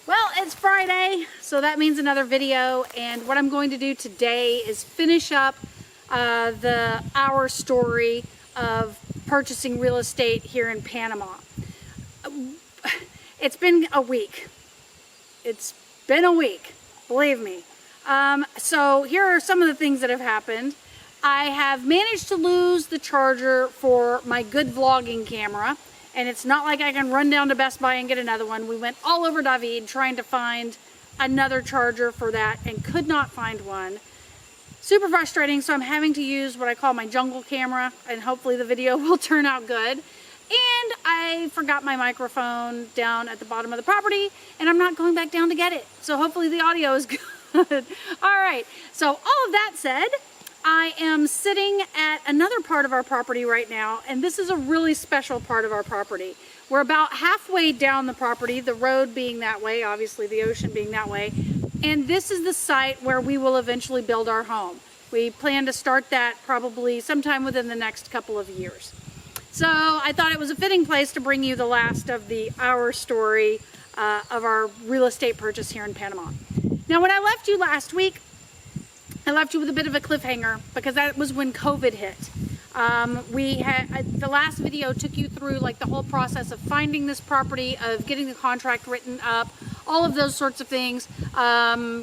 Well, it's Friday, so that means another video, and what I'm going to do today is finish up our story of purchasing real estate here in Panama. It's been a week. It's been a week, believe me. So here are some of the things that have happened. I have managed to lose the charger for my good vlogging camera, and it's not like I can run down to Best Buy and get another one. We went all over David trying to find another charger for that and could not find one. Super frustrating, so I'm having to use what I call my jungle camera, and hopefully the video will turn out good. And I forgot my microphone down at the bottom of the property, and I'm not going back down to get it. So hopefully the audio is good. All right, so all of that said, I am sitting at another part of our property right now, and this is a really special part of our property. We're about halfway down the property, the road being that way, obviously the ocean being that way, and this is the site where we will eventually build our home. We plan to start that probably sometime within the next couple of years. So I thought it was a fitting place to bring you the last of our story of our real estate purchase here in Panama. Now, when I left you last week, I left you with a bit of a cliffhanger because that was when COVID hit. The last video took you through like the whole process of finding this property, of getting the contract written up, all of those sorts of things.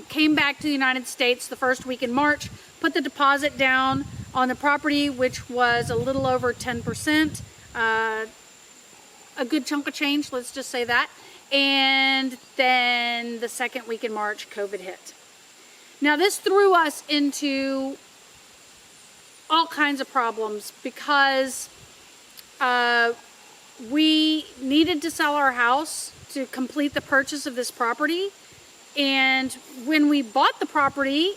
Came back to the United States the first week in March, put the deposit down on the property, which was a little over 10%, a good chunk of change, let's just say that. And then the second week in March, COVID hit. Now this threw us into all kinds of problems because we needed to sell our house to complete the purchase of this property. And when we bought the property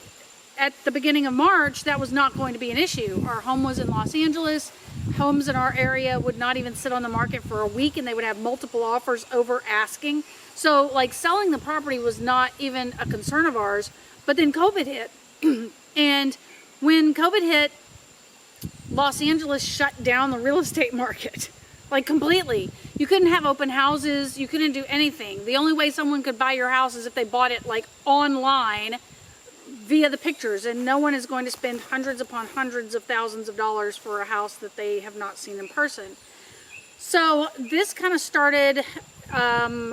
at the beginning of March, that was not going to be an issue. Our home was in Los Angeles. Homes in our area would not even sit on the market for a week, and they would have multiple offers over asking. So like selling the property was not even a concern of ours. But then COVID hit, and when COVID hit, Los Angeles shut down the real estate market, like completely. You couldn't have open houses, you couldn't do anything. The only way someone could buy your house is if they bought it like online via the pictures, and no one is going to spend hundreds upon hundreds of thousands of dollars for a house that they have not seen in person. So this kind of started a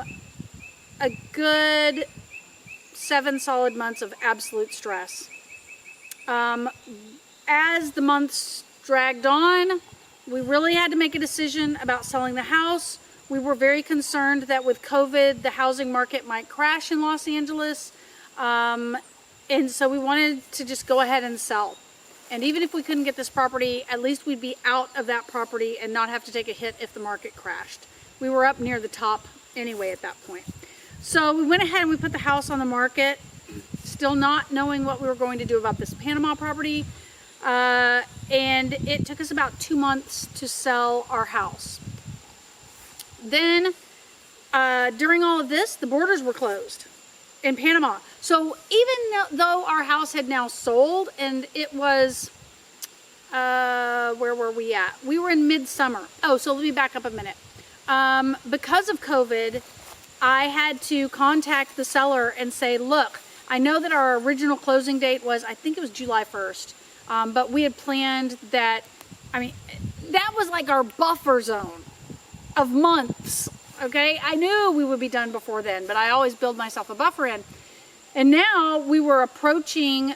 good 7 solid months of absolute stress. As the months dragged on, we really had to make a decision about selling the house. We were very concerned that with COVID, the housing market might crash in Los Angeles. And so we wanted to just go ahead and sell. And even if we couldn't get this property, at least we'd be out of that property and not have to take a hit if the market crashed. We were up near the top anyway at that point. So we went ahead and we put the house on the market, still not knowing what we were going to do about this Panama property. And it took us about 2 months to sell our house. Then, during all of this, the borders were closed in Panama. So even though our house had now sold, and it was, where were we at? We were in midsummer. Oh, so let me back up a minute. Because of COVID, I had to contact the seller and say, look, I know that our original closing date was, I think it was July 1st, but we had planned that, I mean, that was like our buffer zone of months, okay? I knew we would be done before then, but I always build myself a buffer in. And now we were approaching,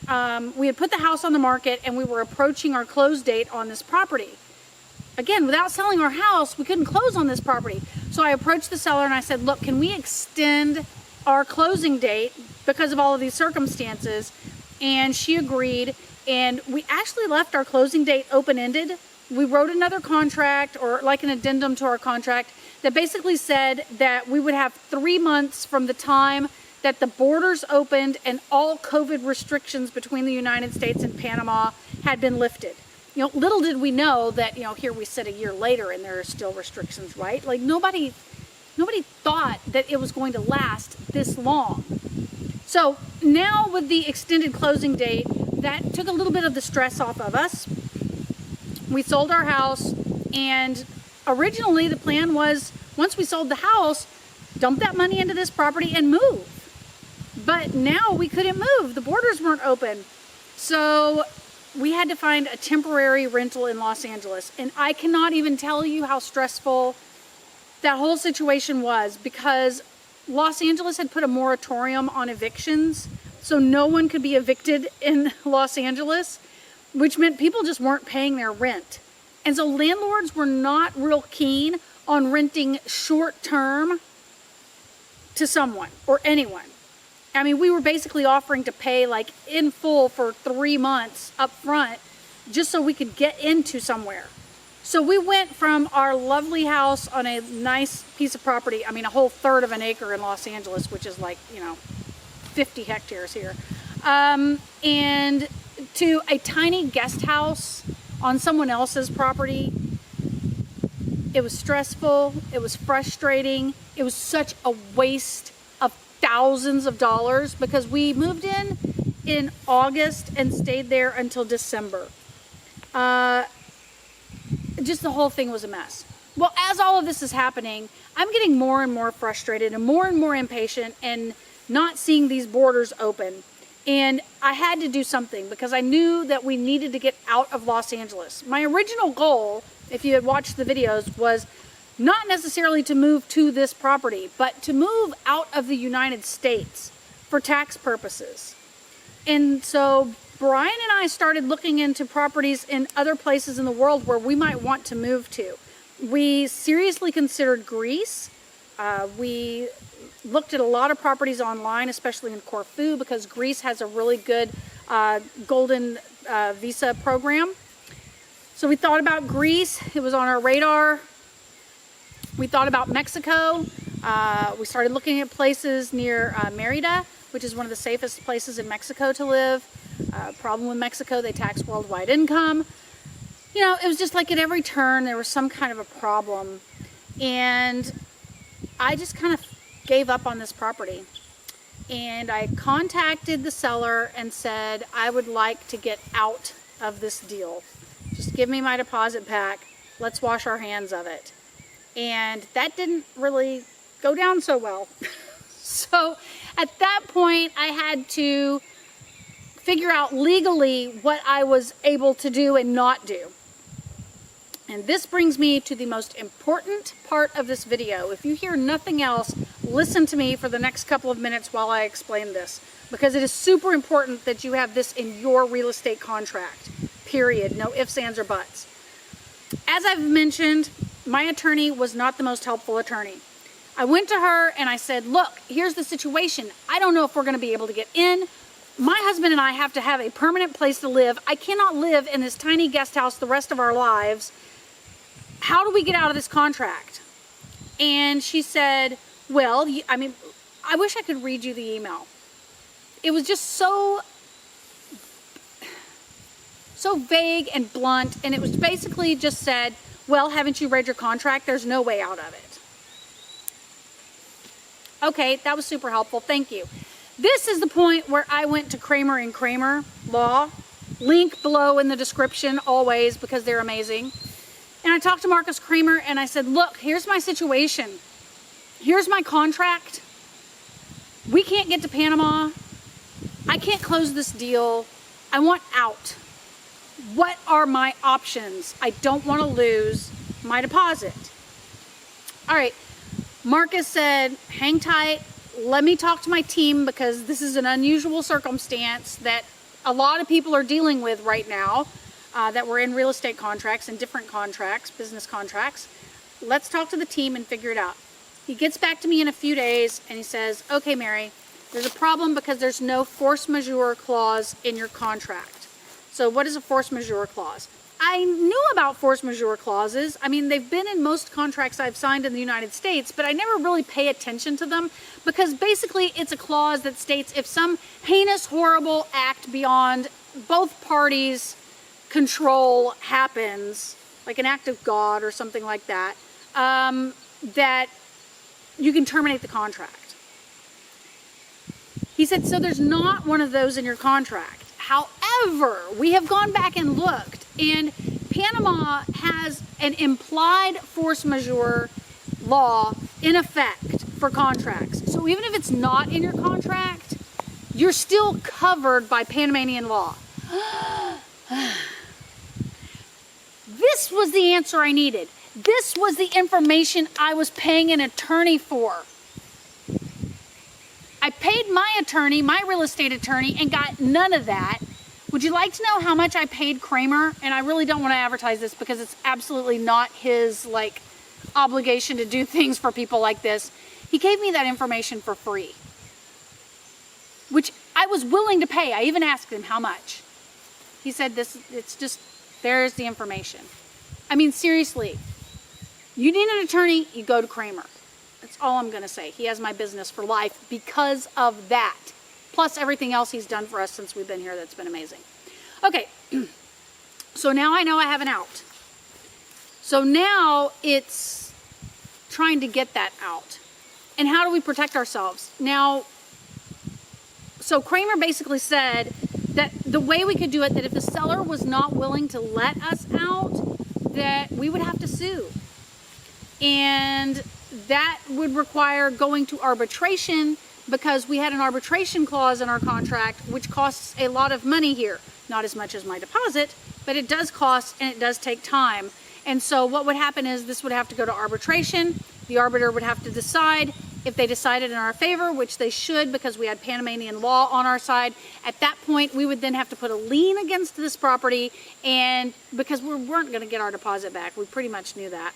we had put the house on the market and we were approaching our close date on this property. Again, without selling our house, we couldn't close on this property. So I approached the seller and I said, look, can we extend our closing date because of all of these circumstances? And she agreed, and we actually left our closing date open-ended. We wrote another contract, or like an addendum to our contract, that basically said that we would have 3 months from the time that the borders opened and all COVID restrictions between the United States and Panama had been lifted. You know, little did we know that, you know, here we sit a year later and there are still restrictions, right? Like nobody thought that it was going to last this long. So now with the extended closing date, that took a little bit of the stress off of us. We sold our house, and originally the plan was once we sold the house, dump that money into this property and move. But now we couldn't move. The borders weren't open. So we had to find a temporary rental in Los Angeles. And I cannot even tell you how stressful that whole situation was, because Los Angeles had put a moratorium on evictions. So no one could be evicted in Los Angeles, which meant people just weren't paying their rent. And so landlords were not real keen on renting short term to someone or anyone. I mean, we were basically offering to pay like in full for 3 months up front just so we could get into somewhere. So we went from our lovely house on a nice piece of property, I mean a whole third of an acre in Los Angeles, which is like, 50 hectares here, and to a tiny guest house on someone else's property. It was stressful, it was frustrating, it was such a waste of thousands of dollars, because we moved in August and stayed there until December. Just the whole thing was a mess. Well, as all of this is happening, I'm getting more and more frustrated and more impatient and not seeing these borders open. And I had to do something, because I knew that we needed to get out of Los Angeles. My original goal, if you had watched the videos, was not necessarily to move to this property, but to move out of the United States for tax purposes. And so Brian and I started looking into properties in other places in the world where we might want to move to. We seriously considered Greece. We looked at a lot of properties online, especially in Corfu, because Greece has a really good golden visa program. So we thought about Greece. It was on our radar. We thought about Mexico. We started looking at places near Merida, which is one of the safest places in Mexico to live. Problem with Mexico, they tax worldwide income. It was just like at every turn there was some kind of a problem. And I just kind of gave up on this property. And I contacted the seller and said, I would like to get out of this deal. Just give me my deposit back. Let's wash our hands of it. And that didn't really go down so well. So at that point, I had to figure out legally what I was able to do and not do. And this brings me to the most important part of this video. If you hear nothing else, listen to me for the next couple of minutes while I explain this, because it is super important that you have this in your real estate contract, period. No ifs, ands, or buts. As I've mentioned, my attorney was not the most helpful attorney. I went to her and I said, look, here's the situation. I don't know if we're going to be able to get in. My husband and I have to have a permanent place to live. I cannot live in this tiny guest house the rest of our lives. How do we get out of this contract? And she said, well, I wish I could read you the email. It was just so vague and blunt. And it was basically just said, well, haven't you read your contract? There's no way out of it. Okay, that was super helpful. Thank you. This is the point where I went to Kramer and Kramer Law. Link below in the description always, because they're amazing. And I talked to Marcus Kramer and I said, look, here's my situation. Here's my contract. We can't get to Panama. I can't close this deal. I want out. What are my options? I don't want to lose my deposit. All right. Marcus said, hang tight. Let me talk to my team, because this is an unusual circumstance that a lot of people are dealing with right now, that were in real estate contracts and different contracts, business contracts. Let's talk to the team and figure it out. He gets back to me in a few days and he says, okay, Mary, there's a problem because there's no force majeure clause in your contract. So what is a force majeure clause? I knew about force majeure clauses. I mean, they've been in most contracts I've signed in the United States, but I never really pay attention to them, because basically it's a clause that states if some heinous, horrible act beyond both parties' control happens, like an act of God or something like that, that you can terminate the contract. He said, so there's not one of those in your contract. However, we have gone back and looked, and Panama has an implied force majeure law in effect for contracts. So even if it's not in your contract, you're still covered by Panamanian law. This was the answer I needed. This was the information I was paying an attorney for. I paid my attorney, my real estate attorney, and got none of that. Would you like to know how much I paid Kramer? And I really don't want to advertise this because it's absolutely not his like obligation to do things for people like this. He gave me that information for free, which I was willing to pay. I even asked him how much. He said, there's the information. I mean, seriously, you need an attorney, you go to Kramer. That's all I'm going to say. He has my business for life because of that. Plus everything else he's done for us since we've been here that's been amazing. Okay, so now I know I have an out. So now it's trying to get that out. And how do we protect ourselves? Now, so Kramer basically said that the way we could do it, that if the seller was not willing to let us out, that we would have to sue. And that would require going to arbitration because we had an arbitration clause in our contract, which costs a lot of money here. Not as much as my deposit, but it does cost and it does take time. And so what would happen is this would have to go to arbitration. The arbiter would have to decide. If they decided in our favor, which they should because we had Panamanian law on our side, at that point we would then have to put a lien against this property, and because we weren't going to get our deposit back, we pretty much knew that.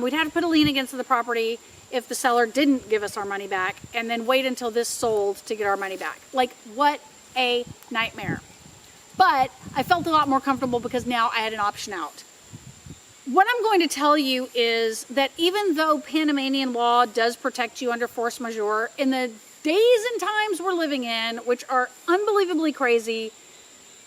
We'd have to put a lien against the property if the seller didn't give us our money back, and then wait until this sold to get our money back. Like, what a nightmare. But I felt a lot more comfortable because now I had an option out. What I'm going to tell you is that even though Panamanian law does protect you under force majeure, in the days and times we're living in, which are unbelievably crazy,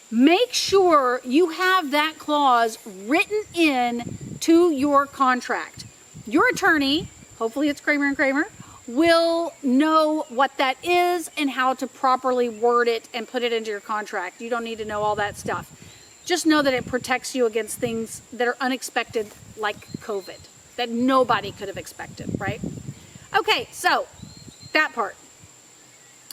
make sure you have that clause written in to your contract. Your attorney, hopefully it's Kramer and Kramer, will know what that is and how to properly word it and put it into your contract. You don't need to know all that stuff. Just know that it protects you against things that are unexpected, like COVID, that nobody could have expected, right? Okay, so that part.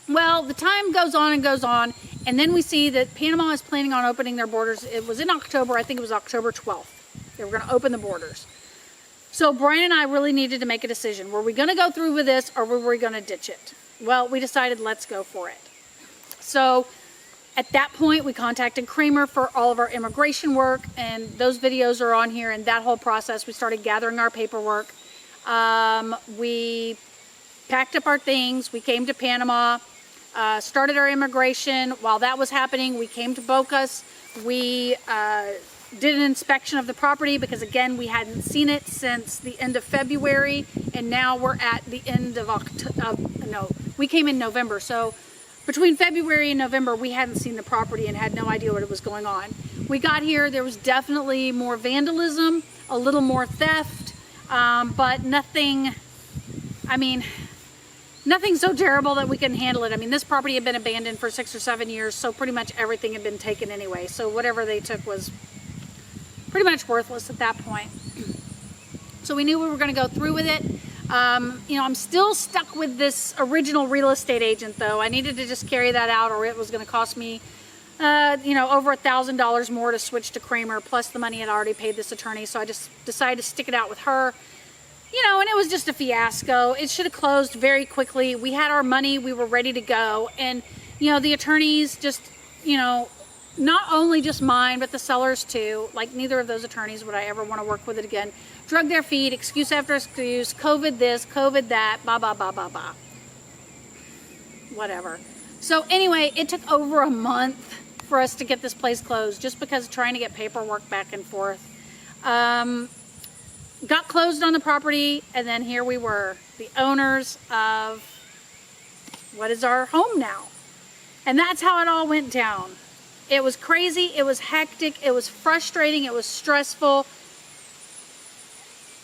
Well, the time goes on and goes on, and then we see that Panama is planning on opening their borders. It was in October, I think it was October 12th. They were going to open the borders. So Brian and I really needed to make a decision. Were we going to go through with this, or were we going to ditch it? Well, we decided let's go for it. So at that point, we contacted Kramer for all of our immigration work, and those videos are on here. And that whole process, we started gathering our paperwork. We packed up our things. We came to Panama, started our immigration. While that was happening, we came to Bocas. We did an inspection of the property because, again, we hadn't seen it since the end of February, and now we're at the end of October. No, we came in November, so between February and November, we hadn't seen the property and had no idea what was going on. We got here, there was definitely more vandalism, a little more theft, but nothing, I mean, nothing so terrible that we couldn't handle it. I mean, this property had been abandoned for 6 or 7 years, so pretty much everything had been taken anyway. So whatever they took was pretty much worthless at that point. So we knew we were going to go through with it. You know, I'm still stuck with this original real estate agent, though. I needed to just carry that out, or it was going to cost me, you know, over $1,000 more to switch to Kramer, plus the money I'd already paid this attorney. So I just decided to stick it out with her. You know, and it was just a fiasco. It should have closed very quickly. We had our money. We were ready to go. And, you know, the attorneys just, you know, not only just mine, but the sellers too. Like, neither of those attorneys would I ever want to work with it again. Drug their feet, excuse after excuse, COVID this, COVID that, blah, blah, blah, blah, blah. Whatever. So anyway, it took over a month for us to get this place closed, just because trying to get paperwork back and forth. Got closed on the property, and then here we were, the owners of what is our home now. And that's how it all went down. It was crazy, it was hectic, it was frustrating, it was stressful.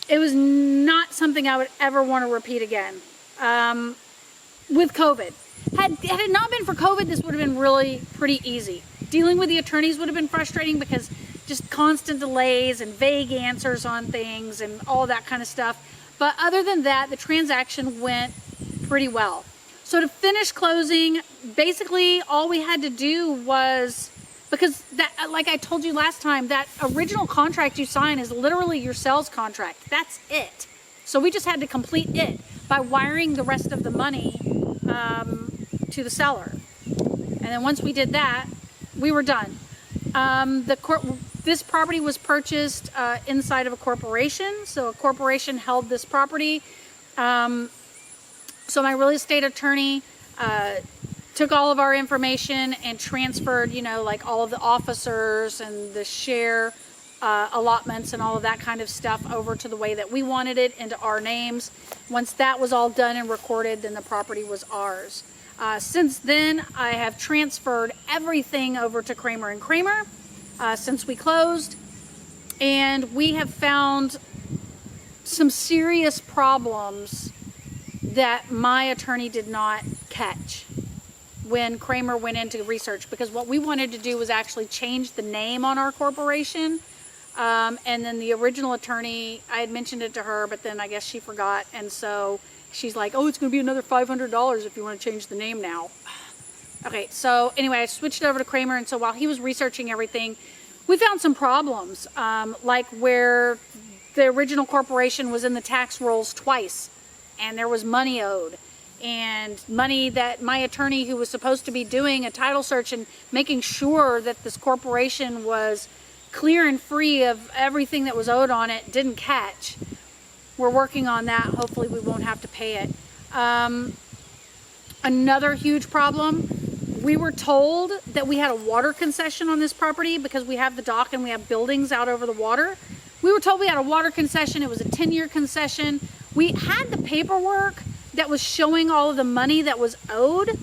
It was not something I would ever want to repeat again. With COVID. Had it not been for COVID, this would have been really pretty easy. Dealing with the attorneys would have been frustrating because just constant delays and vague answers on things and all that kind of stuff. But other than that, the transaction went pretty well. So to finish closing, basically all we had to do was, because that, like I told you last time, that original contract you sign is literally your sales contract. That's it. So we just had to complete it by wiring the rest of the money to the seller. And then once we did that, we were done. This property was purchased inside of a corporation. So a corporation held this property. So my real estate attorney took all of our information and transferred, like all of the officers and the share allotments and all of that kind of stuff over to the way that we wanted it, into our names. Once that was all done and recorded, then the property was ours. Since then, I have transferred everything over to Kramer & Kramer since we closed, and we have found some serious problems that my attorney did not catch when Kramer went into research, because what we wanted to do was actually change the name on our corporation. And then the original attorney, I had mentioned it to her, but then I guess she forgot. And so she's like, oh, it's going to be another $500 if you want to change the name now. Okay, so anyway, I switched over to Kramer. And so while he was researching everything, we found some problems, like where the original corporation was in the tax rolls twice, and there was money owed, and money that my attorney, who was supposed to be doing a title search and making sure that this corporation was clear and free of everything that was owed on it, didn't catch. We're working on that. Hopefully we won't have to pay it. Another huge problem, we were told that we had a water concession on this property because we have the dock and we have buildings out over the water. We were told we had a water concession. It was a 10-year concession. We had the paperwork that was showing all of the money that was owed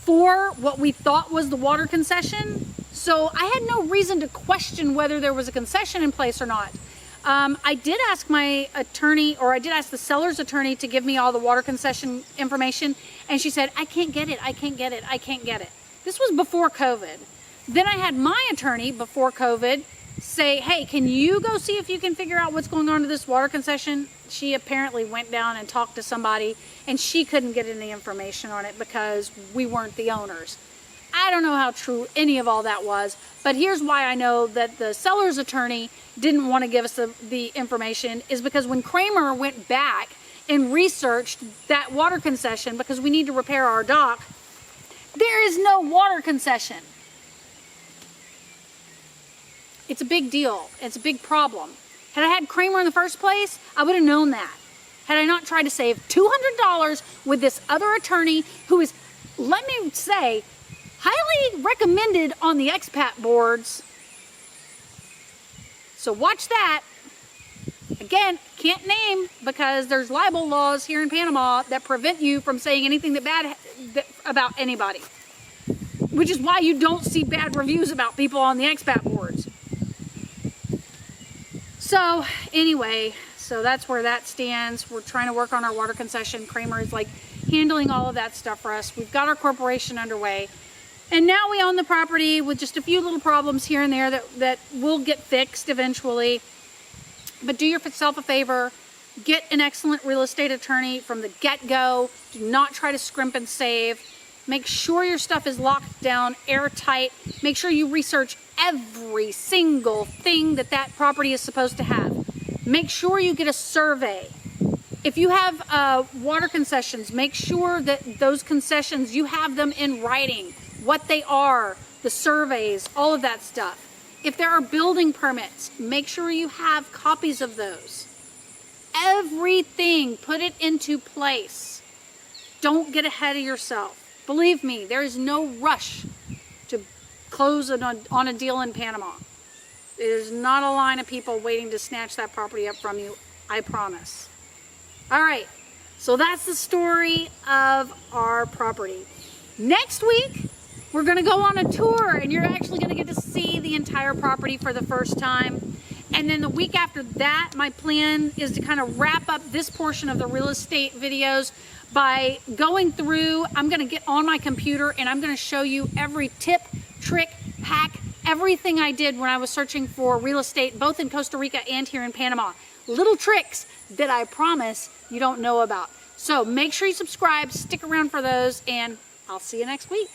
for what we thought was the water concession. So I had no reason to question whether there was a concession in place or not. I did ask my attorney, or I did ask the seller's attorney, to give me all the water concession information, and she said, I can't get it, I can't get it, I can't get it. This was before COVID. Then I had my attorney before COVID say, hey, can you go see if you can figure out what's going on to this water concession? She apparently went down and talked to somebody, and she couldn't get any information on it because we weren't the owners. I don't know how true any of all that was, but here's why I know that the seller's attorney didn't want to give us the information, is because when Kramer went back and researched that water concession, because we need to repair our dock, there is no water concession. It's a big deal. It's a big problem. Had I had Kramer in the first place, I would have known that. Had I not tried to save $200 with this other attorney who is, let me say, highly recommended on the expat boards. So watch that. Again, can't name because there's libel laws here in Panama that prevent you from saying anything bad about anybody. Which is why you don't see bad reviews about people on the expat boards. So anyway, so that's where that stands. We're trying to work on our water concession. Kramer is like handling all of that stuff for us. We've got our corporation underway. And now we own the property with just a few little problems here and there that will get fixed eventually. But do yourself a favor, get an excellent real estate attorney from the get-go. Do not try to scrimp and save. Make sure your stuff is locked down, airtight. Make sure you research every single thing that property is supposed to have. Make sure you get a survey. If you have water concessions, make sure that those concessions, you have them in writing. What they are, the surveys, all of that stuff. If there are building permits, make sure you have copies of those. Everything, put it into place. Don't get ahead of yourself. Believe me, there is no rush to close on a deal in Panama. There's not a line of people waiting to snatch that property up from you, I promise. All right, so that's the story of our property. Next week, we're going to go on a tour, and you're actually going to get to see the entire property for the first time. And then the week after that, my plan is to kind of wrap up this portion of the real estate videos by going through. I'm going to get on my computer and I'm going to show you every tip, trick, hack, everything I did when I was searching for real estate, both in Costa Rica and here in Panama. Little tricks that I promise you don't know about. So make sure you subscribe, stick around for those, and I'll see you next week.